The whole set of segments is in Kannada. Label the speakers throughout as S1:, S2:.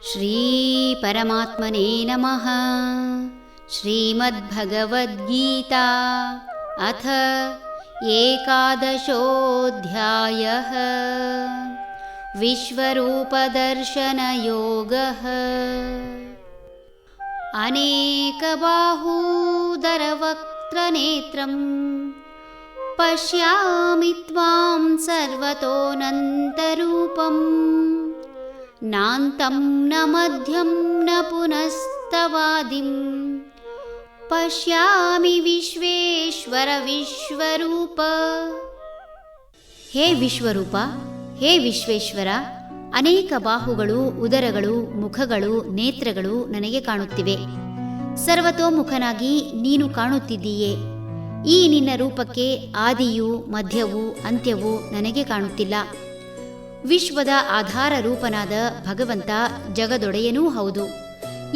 S1: ಶ್ರೀ ಪರಮಾತ್ಮನೇ ನಮಃ. ಶ್ರೀಮದ್ಭಗವದ್ಗೀತಾ ಅಥ ಏಕಾದಶೋऽಧ್ಯಾಯಃ. ವಿಶ್ವರೂಪದರ್ಶನಯೋಗಃ. ಅನೇಕಬಾಹೂದರವಕ್ತ್ರನೇತ್ರಂ ಪಶ್ಯಾಮಿ ತ್ವಾಂ ಸರ್ವತೋऽನन्तರೂಪಂ. ನಾಂತಂ ನ ಮಧ್ಯಂ ನ ಪುನಸ್ತವಾದಿಂ. ಪಶ್ಯಾಮಿ ವಿಶ್ವೇಶ್ವರ ವಿಶ್ವರೂಪ. ಹೇ ವಿಶ್ವರೂಪ, ಹೇ ವಿಶ್ವೇಶ್ವರ, ಅನೇಕ ಬಾಹುಗಳು, ಉದರಗಳು, ಮುಖಗಳು, ನೇತ್ರಗಳು ನನಗೆ ಕಾಣುತ್ತಿವೆ. ಸರ್ವತೋಮುಖನಾಗಿ ನೀನು ಕಾಣುತ್ತಿದ್ದೀಯೆ. ಈ ನಿನ್ನ ರೂಪಕ್ಕೆ ಆದಿಯೂ ಮಧ್ಯವೂ ಅಂತ್ಯವೂ ನನಗೆ ಕಾಣುತ್ತಿಲ್ಲ. ವಿಶ್ವದ ಆಧಾರ ರೂಪನಾದ ಭಗವಂತ ಜಗದೊಡೆಯನೂ ಹೌದು.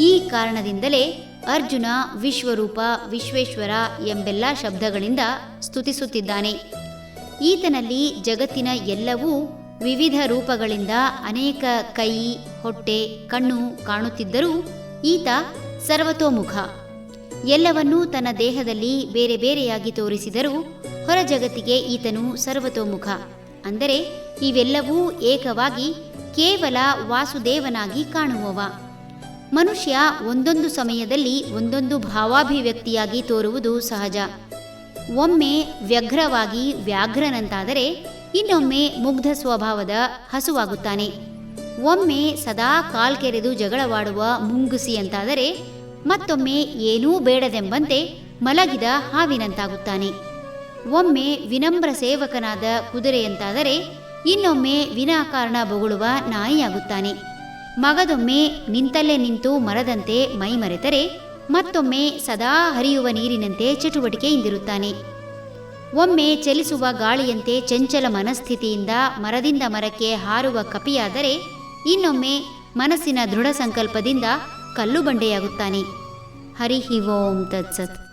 S1: ಈ ಕಾರಣದಿಂದಲೇ ಅರ್ಜುನ ವಿಶ್ವರೂಪ, ವಿಶ್ವೇಶ್ವರ ಎಂಬೆಲ್ಲ ಶಬ್ದಗಳಿಂದ ಸ್ತುತಿಸುತ್ತಿದ್ದಾನೆ. ಈತನಲ್ಲಿ ಜಗತ್ತಿನ ಎಲ್ಲವೂ ವಿವಿಧ ರೂಪಗಳಿಂದ ಅನೇಕ ಕೈ, ಹೊಟ್ಟೆ, ಕಣ್ಣು ಕಾಣುತ್ತಿದ್ದರೂ ಈತ ಸರ್ವತೋಮುಖ. ಎಲ್ಲವನ್ನೂ ತನ್ನ ದೇಹದಲ್ಲಿ ಬೇರೆ ಬೇರೆಯಾಗಿ ತೋರಿಸಿದರೂ ಹೊರ ಜಗತ್ತಿಗೆ ಈತನು ಸರ್ವತೋಮುಖ. ಅಂದರೆ ಇವೆಲ್ಲವೂ ಏಕವಾಗಿ ಕೇವಲ ವಾಸುದೇವನಾಗಿ ಕಾಣುವವ. ಮನುಷ್ಯ ಒಂದೊಂದು ಸಮಯದಲ್ಲಿ ಒಂದೊಂದು ಭಾವಾಭಿವ್ಯಕ್ತಿಯಾಗಿ ತೋರುವುದು ಸಹಜ. ಒಮ್ಮೆ ವ್ಯಗ್ರವಾಗಿ ವ್ಯಾಘ್ರನಂತಾದರೆ ಇನ್ನೊಮ್ಮೆ ಮುಗ್ಧ ಸ್ವಭಾವದ ಹಸುವಾಗುತ್ತಾನೆ. ಒಮ್ಮೆ ಸದಾ ಕಾಲ್ಕೆರೆದು ಜಗಳವಾಡುವ ಮುಂಗುಸಿಯಂತಾದರೆ ಮತ್ತೊಮ್ಮೆ ಏನೂ ಬೇಡದೆಂಬಂತೆ ಮಲಗಿದ ಹಾವಿನಂತಾಗುತ್ತಾನೆ. ಒಮ್ಮೆ ವಿನಮ್ರ ಸೇವಕನಾದ ಕುದುರೆಯಂತಾದರೆ ಇನ್ನೊಮ್ಮೆ ವಿನಾಕಾರಣ ಬೊಗಳುವ ನಾಯಿಯಾಗುತ್ತಾನೆ. ಮಗದೊಮ್ಮೆ ನಿಂತಲ್ಲೇ ನಿಂತು ಮರದಂತೆ ಮೈ ಮರೆತರೆ ಮತ್ತೊಮ್ಮೆ ಸದಾ ಹರಿಯುವ ನೀರಿನಂತೆ ಚಟುವಟಿಕೆಯಿಂದಿರುತ್ತಾನೆ. ಒಮ್ಮೆ ಚಲಿಸುವ ಗಾಳಿಯಂತೆ ಚಂಚಲ ಮನಸ್ಥಿತಿಯಿಂದ ಮರದಿಂದ ಮರಕ್ಕೆ ಹಾರುವ ಕಪಿಯಾದರೆ ಇನ್ನೊಮ್ಮೆ ಮನಸ್ಸಿನ ದೃಢ ಸಂಕಲ್ಪದಿಂದ ಕಲ್ಲು ಬಂಡೆಯಾಗುತ್ತಾನೆ. ಹರಿ ಓಂ ತತ್ಸತ್.